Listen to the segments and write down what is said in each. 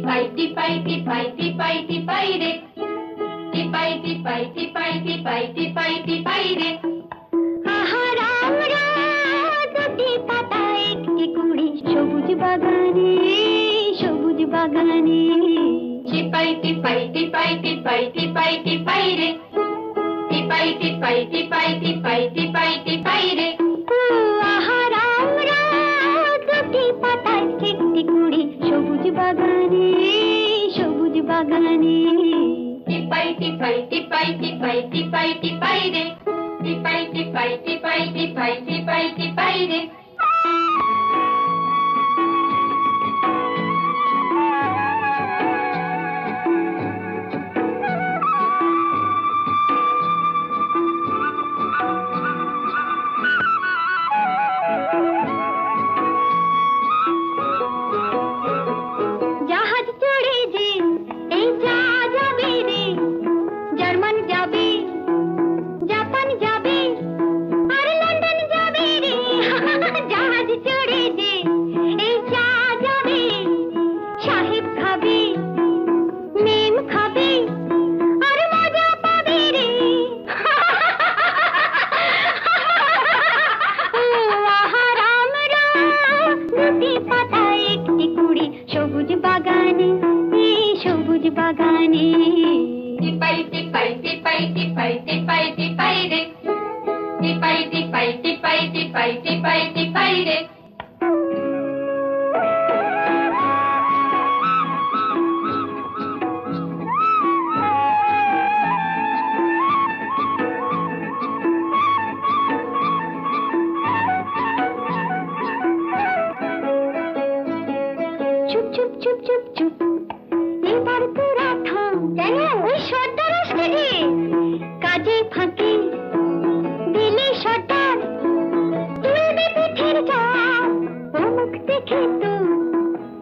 টিপাই টিপাই টিপাই টিপাই টিপাই রে, টিপাই টিপাই টিপাই টিপাই টিপাই টিপাই রে। আমরা দুটি পাতা একটি কুড়ি সবুজ বাগানে, সবুজ বাগানে। টিপাই টিপাই টিপাই টিপাই টিপাই টিপাই রে, টিপাই টিপাই টিপাই টিপাই টিপাই টিপাই রে। আমরা দুটি পাতা একটি কুড়ি সবুজ বাগানে, সবুজ বাগানে। টিপাই টিপাই টিপাই টিপাই টিপাই টিপাই রে, টিপাই টিপাই টিপাই টিপাই টিপাই টিপাই রে। জাহাজ চড়ে যে এই যা যাবে রে, জার্মান যাবে, জাপান যাবে, আর লন্ডন যাবে রে। জাহাজ চড়ে যে এই যা যাবে, সাহেব খাবে, মেম খাবে, আর মজা পাবে রে। আহার আমরা দুটি পাতা একটি কুড়ি সবুজ বাগানে, এই সবুজ বাগানে। টিপাই টিপাই টিপাই টিপাই টিপাই টিপাই রে, টিপাই টিপাই টিপাই টিপাই টিপাই টিপাই রে। চুপ চুপ চুপ চুপ চুপ, এবার তোরা থাম। কেন? ওই সর্দার আসছে রে। কাজে ফাঁকি দিলে সর্দার তুলবে পিঠের চাপ, অমুক দেখে তো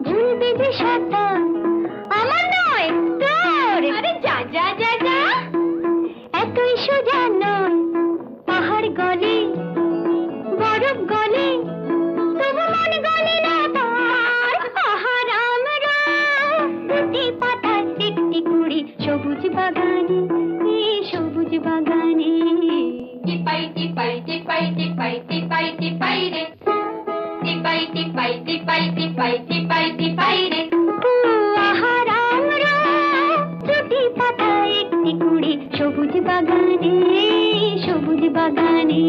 ভুলবে যে সর্দার। আমার নয় তোর। আরে যা যা যা যা, এতই সোজা নয়। পাহাড় গলে, বরফ গলে, তবু মন গলে না তার। আহার আমরা দুটি পাতা একটি কুড়ি সবুজ বাগানে, এই সবুজ বাগানে। টিপাই টিপাই টিপাই টিপাই টিপাই টিপাই রে, টিপাই টিপাই টিপাই টিপাই টিপাই টিপাই রে। আহার আমরা দুটি পাতা একটি কুড়ি সবুজ বাগানে, সবুজ বাগানে।